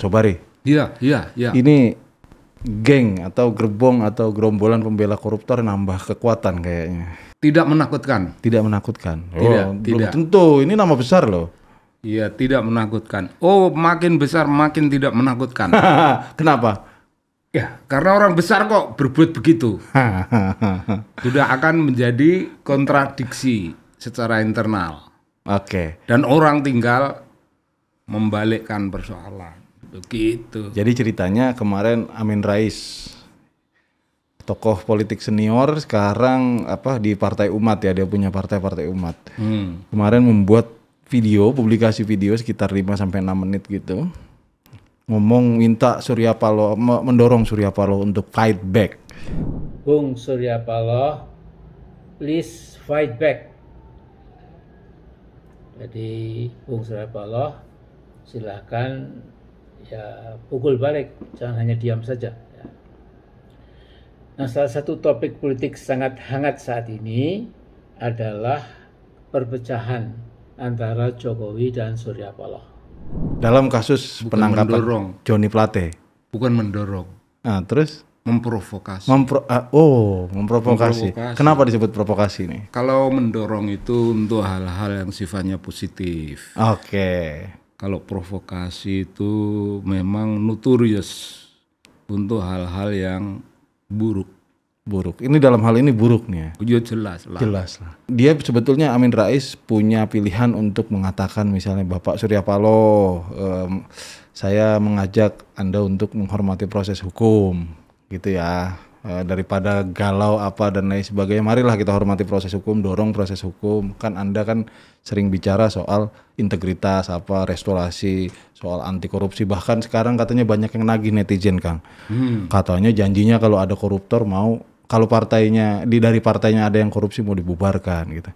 Sobari. Iya. Ini geng atau gerbong atau gerombolan pembela koruptor nambah kekuatan kayaknya. Tidak menakutkan. Tidak menakutkan. Tidak. Belum tentu. Ini nama besar loh. Iya, tidak menakutkan. Oh, makin besar makin tidak menakutkan. Kenapa? Ya, karena orang besar kok berbuat begitu. Sudah akan menjadi kontradiksi secara internal. Oke. Dan orang tinggal membalikkan persoalan. Begitu. Jadi ceritanya kemarin Amin Rais, tokoh politik senior, sekarang di Partai Umat ya, dia punya partai Umat. Kemarin membuat publikasi video sekitar 5-6 menit gitu. Ngomong minta Surya Paloh, mendorong Surya Paloh untuk fight back. Bung Surya Paloh, please fight back. Jadi Bung Surya Paloh, silahkan ya pukul balik, jangan hanya diam saja. Nah, salah satu topik politik sangat hangat saat ini adalah perpecahan antara Jokowi dan Surya Paloh. Dalam kasus penangkapan mendorong. Johnny Plate. Bukan mendorong. Nah, terus? Memprovokasi. Memprovokasi. Kenapa disebut provokasi nih? Kalau mendorong itu untuk hal-hal yang sifatnya positif. Oke. Kalau provokasi itu memang notorious untuk hal-hal yang buruk. Ini dalam hal ini buruk nih ya? Jelas lah. Dia sebetulnya Amin Rais punya pilihan untuk mengatakan misalnya Bapak Surya Paloh, saya mengajak Anda untuk menghormati proses hukum gitu ya. Daripada galau apa dan lain sebagainya, marilah kita hormati proses hukum, dorong proses hukum. Kan Anda kan sering bicara soal integritas, restorasi, soal anti korupsi. Bahkan sekarang katanya banyak yang nagih netizen, Kang. Katanya janjinya kalau ada koruptor kalau dari partainya ada yang korupsi mau dibubarkan gitu.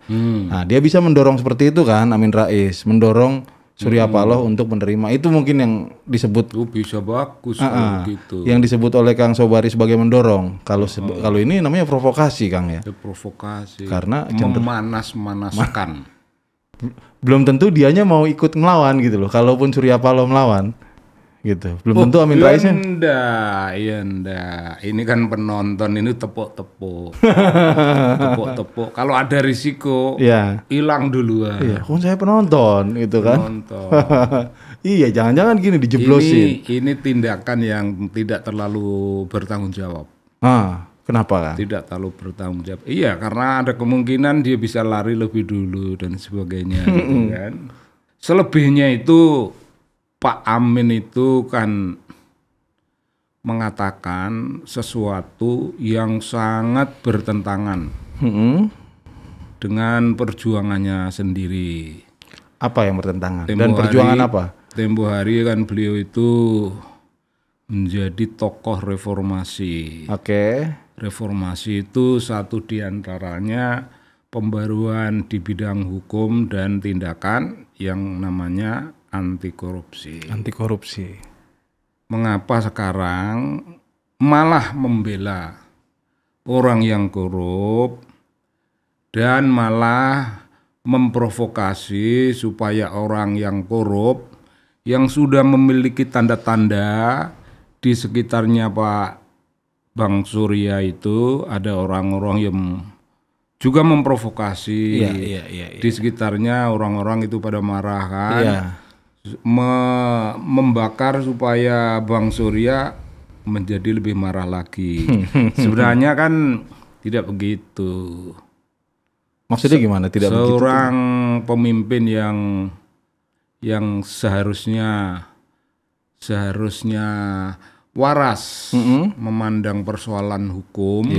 Nah, dia bisa mendorong seperti itu kan, Amin Rais, mendorong Surya Paloh untuk menerima. Itu mungkin yang disebut bisa bagus gitu. Yang disebut oleh Kang Sobari sebagai mendorong. Kalau ini namanya provokasi, Kang ya. Provokasi. Karena memanas-manaskan. Belum tentu dianya mau ikut ngelawan gitu loh. Kalaupun Surya Paloh melawan gitu. Belum tentu Amin Raisnya. Enggak. Ini kan penonton, ini tepuk-tepuk. Kalau ada risiko, hilang duluan. Iya, saya penonton gitu kan. Penonton. Iya, jangan-jangan gini dijeblosin. Ini tindakan yang tidak terlalu bertanggung jawab. Kenapa kan? Tidak terlalu bertanggung jawab. Iya, karena ada kemungkinan dia bisa lari lebih dulu dan sebagainya gitu kan. Selebihnya itu Pak Amin itu kan mengatakan sesuatu yang sangat bertentangan dengan perjuangannya sendiri. Apa yang bertentangan? Dan perjuangan apa? Tempo hari kan beliau itu menjadi tokoh reformasi. Oke. Reformasi itu satu diantaranya pembaruan di bidang hukum dan tindakan yang namanya anti korupsi. Mengapa sekarang malah membela orang yang korup dan malah memprovokasi supaya orang yang korup yang sudah memiliki tanda-tanda di sekitarnya Pak Bang Surya itu ada orang-orang yang juga memprovokasi. Di sekitarnya orang-orang itu pada marah kan. Membakar supaya Bang Surya menjadi lebih marah lagi. Sebenarnya kan tidak begitu. Maksudnya gimana? Tidak begitu? Seorang pemimpin yang seharusnya waras memandang persoalan hukum.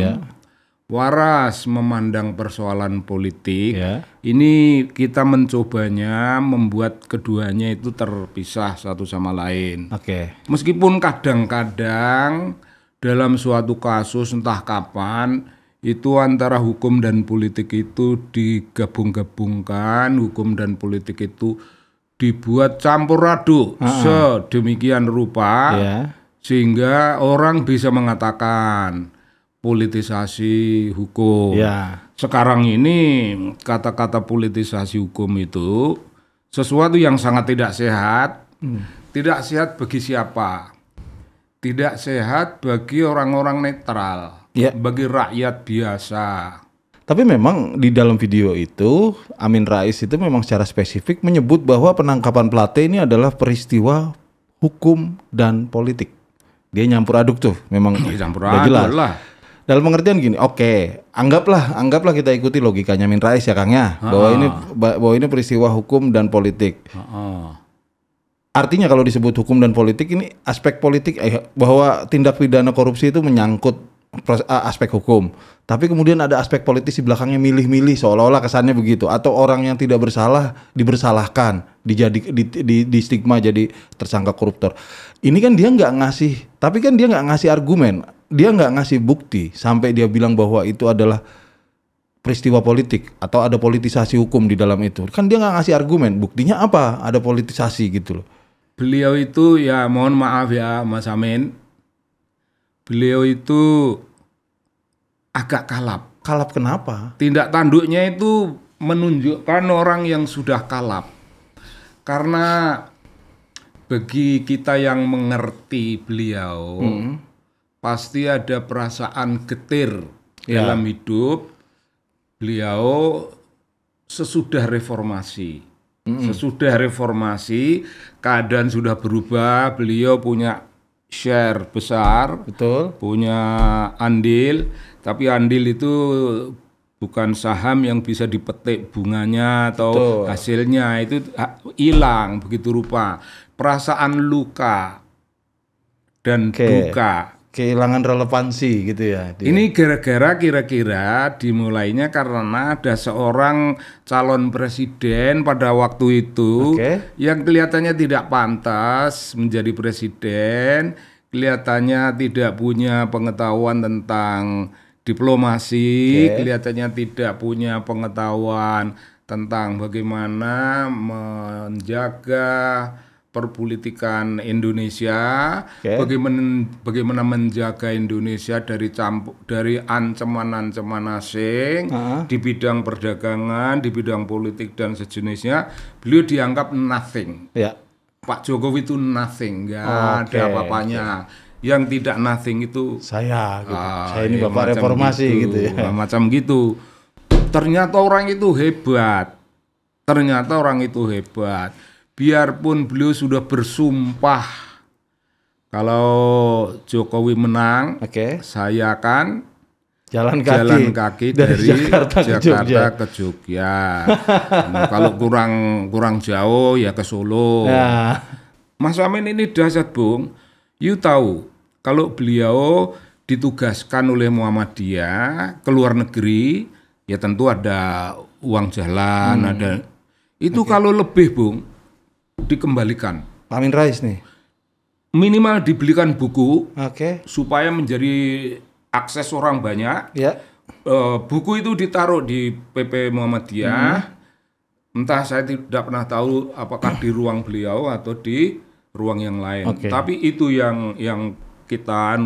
Waras memandang persoalan politik. Ini kita mencobanya membuat keduanya itu terpisah satu sama lain. Meskipun kadang-kadang dalam suatu kasus entah kapan itu antara hukum dan politik itu digabung-gabungkan, hukum dan politik itu dibuat campur aduk sedemikian rupa sehingga orang bisa mengatakan politisasi hukum. Sekarang ini kata-kata politisasi hukum itu sesuatu yang sangat tidak sehat, Tidak sehat bagi siapa? Tidak sehat bagi orang-orang netral, Ya. bagi rakyat biasa. Tapi memang di dalam video itu Amin Rais itu memang secara spesifik menyebut bahwa penangkapan Plate ini adalah peristiwa hukum dan politik. Dia nyampur aduk tuh, memang Campur udah aduk jelas. lah. Dalam pengertian gini, oke, anggaplah kita ikuti logikanya Amin Rais ya Kang ya, bahwa ini peristiwa hukum dan politik. Artinya kalau disebut hukum dan politik ini aspek politik, bahwa tindak pidana korupsi itu menyangkut aspek hukum, tapi kemudian ada aspek politis di belakangnya, milih-milih, seolah-olah kesannya begitu, atau orang yang tidak bersalah dibersalahkan, di stigma jadi tersangka koruptor. Ini kan dia nggak ngasih, tapi kan dia nggak ngasih argumen, dia nggak ngasih bukti sampai dia bilang bahwa itu adalah peristiwa politik atau ada politisasi hukum di dalam itu. Kan dia nggak ngasih argumen, buktinya apa? Ada politisasi gitu loh. Beliau itu ya mohon maaf ya Mas Amin, beliau itu agak kalap. Kalap kenapa? Tindak tanduknya itu menunjukkan orang yang sudah kalap. Karena bagi kita yang mengerti beliau, pasti ada perasaan getir dalam hidup beliau sesudah reformasi. Sesudah reformasi, keadaan sudah berubah, beliau punya share besar, Betul. punya andil, tapi andil itu bukan saham yang bisa dipetik bunganya atau Betul. hasilnya, itu hilang begitu rupa. Perasaan luka dan duka. Kehilangan relevansi gitu ya. Ini gara-gara kira-kira dimulainya karena ada seorang calon presiden pada waktu itu yang kelihatannya tidak pantas menjadi presiden, kelihatannya tidak punya pengetahuan tentang diplomasi, kelihatannya tidak punya pengetahuan tentang bagaimana menjaga perpolitikan Indonesia, bagaimana menjaga Indonesia dari ancaman-ancaman asing di bidang perdagangan, di bidang politik dan sejenisnya. Beliau dianggap nothing. Ya. Pak Jokowi itu nothing, nggak ada apa-apanya. Yang tidak nothing itu saya gitu. Saya ini bapak reformasi gitu ya. Macam gitu. Ternyata orang itu hebat. Biarpun beliau sudah bersumpah kalau Jokowi menang, saya akan jalan kaki dari Jakarta ke Jogja. Kalau kurang jauh ya ke Solo. Ya. Mas Amin ini dahsyat, Bung. You tahu kalau beliau ditugaskan oleh Muhammadiyah ke luar negeri, ya tentu ada uang jalan, ada itu. Kalau lebih, Bung, dikembalikan. Amin Rais nih. Minimal dibelikan buku, supaya menjadi akses orang banyak. Ya. Buku itu ditaruh di PP Muhammadiyah. Entah, saya tidak pernah tahu apakah di ruang beliau atau di ruang yang lain. Tapi itu yang kita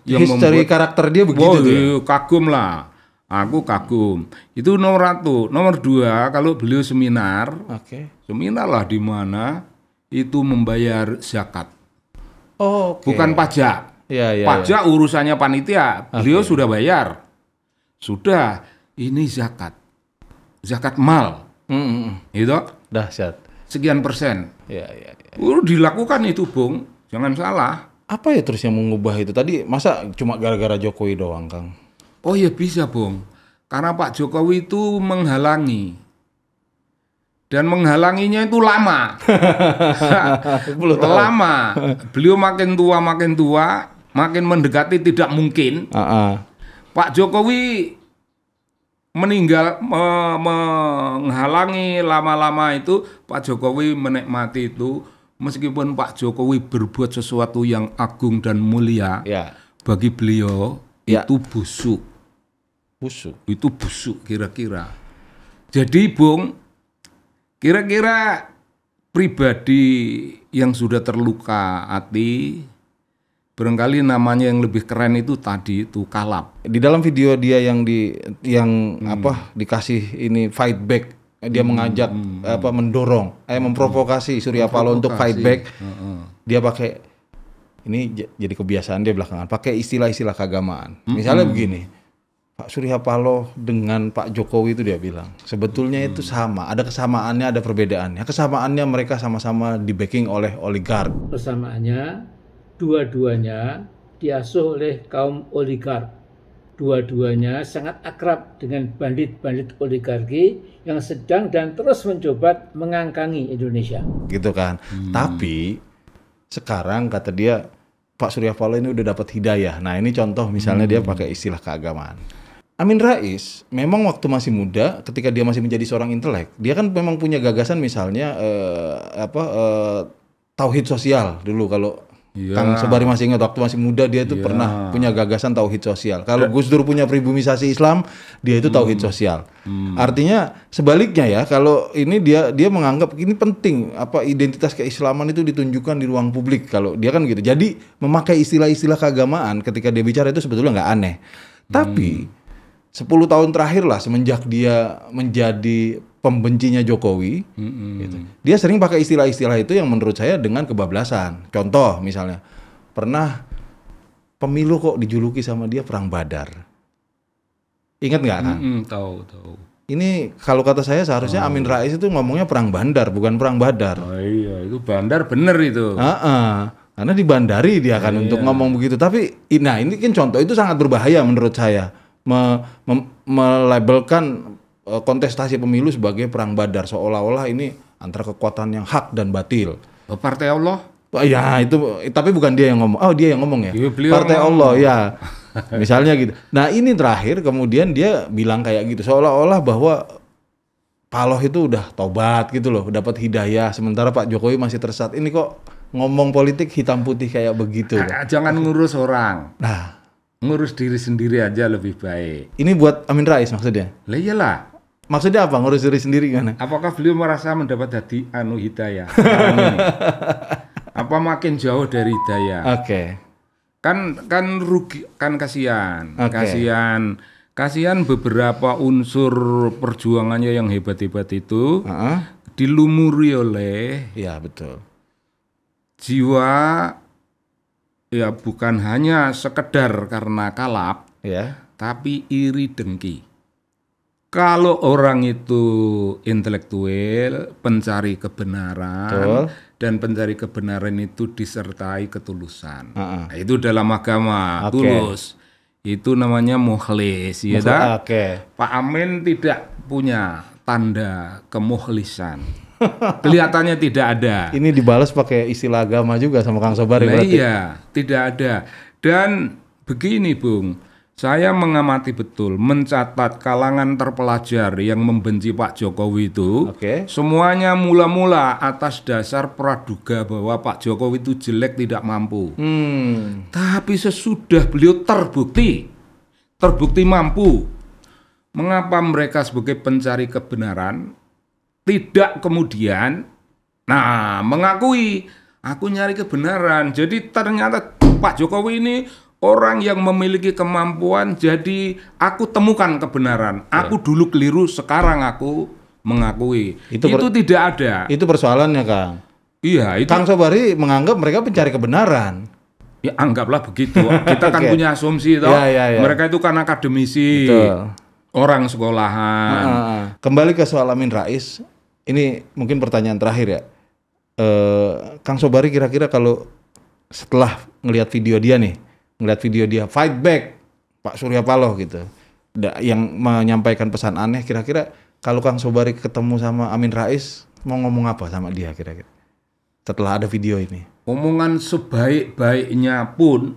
yang history karakter dia begitu. Kagum lah. Aku kagum. Itu nomor 1. Nomor 2, kalau beliau seminar, seminar lah di mana itu membayar zakat. Bukan pajak. Pajak urusannya panitia. Beliau sudah bayar. Sudah. Ini zakat. Zakat mal. Itu dahsyat. Sekian persen. Dilakukan itu, Bung. Jangan salah. Apa ya terus yang mengubah itu? Tadi masa cuma gara-gara Jokowi doang, Kang? Oh ya bisa, Bung. Karena Pak Jokowi itu menghalangi. Dan menghalanginya itu lama. Lama. Beliau makin tua, makin mendekati tidak mungkin. Pak Jokowi meninggal, menghalangi lama-lama itu. Pak Jokowi menikmati itu. Meskipun Pak Jokowi berbuat sesuatu yang agung dan mulia, bagi beliau itu busuk. Itu busuk kira-kira. Jadi, Bung, kira-kira pribadi yang sudah terluka hati, barangkali namanya yang lebih keren itu tadi itu kalap. Di dalam video dia yang dikasih ini fight back dia mengajak mendorong, memprovokasi Surya Paloh untuk fight back. Dia pakai ini jadi kebiasaan dia belakangan, pakai istilah-istilah keagamaan. Misalnya begini, Pak Surya Paloh dengan Pak Jokowi itu dia bilang sebetulnya itu sama, ada kesamaannya, ada perbedaannya. Kesamaannya mereka sama-sama di backing oleh oligark. Persamaannya dua-duanya diasuh oleh kaum oligark. Dua-duanya sangat akrab dengan bandit-bandit oligarki yang sedang dan terus mencoba mengangkangi Indonesia. Gitu kan. Tapi sekarang kata dia Pak Surya Paloh ini udah dapat hidayah. Nah ini contoh misalnya dia pakai istilah keagamaan. Amin Rais memang waktu masih muda, ketika dia masih menjadi seorang intelek, dia kan memang punya gagasan misalnya tauhid sosial dulu kalau Kang Sobari masih ingat waktu masih muda dia itu pernah punya gagasan tauhid sosial. Kalau Gus Dur punya pribumisasi Islam, dia itu tauhid sosial. Artinya sebaliknya ya, kalau ini dia menganggap ini penting identitas keislaman itu ditunjukkan di ruang publik. Kalau dia kan gitu. Jadi memakai istilah-istilah keagamaan ketika dia bicara itu sebetulnya nggak aneh. Tapi 10 tahun terakhir lah semenjak dia menjadi pembencinya Jokowi, gitu. Dia sering pakai istilah-istilah itu yang menurut saya dengan kebablasan. Contoh misalnya, pernah pemilu kok dijuluki sama dia perang Badar. Ingat nggak kan? Tahu. Ini kalau kata saya seharusnya Amin Rais itu ngomongnya perang bandar, bukan perang Badar. Oh iya, itu bandar bener itu. Karena dibandari dia kan untuk ngomong begitu. Tapi, nah ini kan contoh itu sangat berbahaya menurut saya. Melabelkan kontestasi pemilu sebagai perang Badar, seolah-olah ini antara kekuatan yang hak dan batil. Partai Allah? Ya itu, tapi bukan dia yang ngomong. Oh dia yang ngomong ya. Partai Allah ya. Misalnya gitu. Nah ini terakhir kemudian dia bilang kayak gitu, seolah-olah bahwa Paloh itu udah tobat gitu loh, dapat hidayah. Sementara Pak Jokowi masih tersesat. Ini kok ngomong politik hitam putih kayak begitu. Jangan ngurus orang. Nah, ngurus diri sendiri aja lebih baik. Ini buat Amin Rais maksudnya? Lah iyalah. Maksudnya apa? Ngurus diri sendiri gimana? Apakah beliau merasa mendapat hidayah? Apa makin jauh dari hidayah? Oke. Kan rugi, kan kasihan. Kasihan beberapa unsur perjuangannya yang hebat-hebat itu dilumuri oleh betul. Jiwa ya bukan hanya sekedar karena kalap, tapi iri dengki. Kalau orang itu intelektual, pencari kebenaran, dan pencari kebenaran itu disertai ketulusan. Nah, itu dalam agama tulus. Itu namanya mukhlis, ya tak? Pak Amin tidak punya tanda kemukhlisan. Kelihatannya tidak ada. Ini dibalas pakai istilah agama juga sama Kang Sobari berarti. Iya, tidak ada. Dan begini, Bung. Saya mengamati betul, mencatat kalangan terpelajar yang membenci Pak Jokowi itu, semuanya mula-mula atas dasar praduga bahwa Pak Jokowi itu jelek, tidak mampu. Tapi sesudah beliau terbukti mampu, mengapa mereka sebagai pencari kebenaran tidak kemudian mengakui aku nyari kebenaran. Jadi ternyata Pak Jokowi ini orang yang memiliki kemampuan, jadi aku temukan kebenaran. Aku dulu keliru, sekarang aku mengakui. Itu tidak ada. Itu persoalannya, Kang. Iya, itu. Kang Sobari menganggap mereka pencari kebenaran. Ya anggaplah begitu. Kita kan punya asumsi toh. Mereka itu kan akademisi. Betul. Orang sekolahan. Kembali ke soal Amin Rais. Ini mungkin pertanyaan terakhir ya. Kang Sobari kira-kira kalau setelah ngelihat video dia fight back Pak Surya Paloh gitu, yang menyampaikan pesan aneh, kira-kira kalau Kang Sobari ketemu sama Amin Rais mau ngomong apa sama dia kira-kira setelah ada video ini? Omongan sebaik-baiknya pun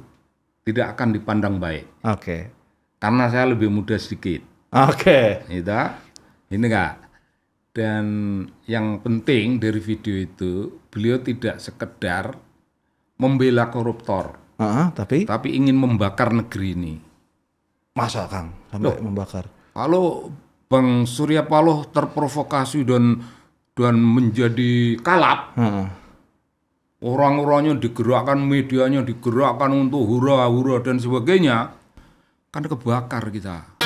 tidak akan dipandang baik. Karena saya lebih muda sedikit. Ini enggak. Dan yang penting dari video itu, beliau tidak sekedar membela koruptor. Tapi ingin membakar negeri ini. Masa Kang sampai membakar? Kalau Bang Surya Paloh terprovokasi dan menjadi kalap, orang-orangnya digerakkan, medianya digerakkan untuk hura-hura dan sebagainya, kan kebakar kita.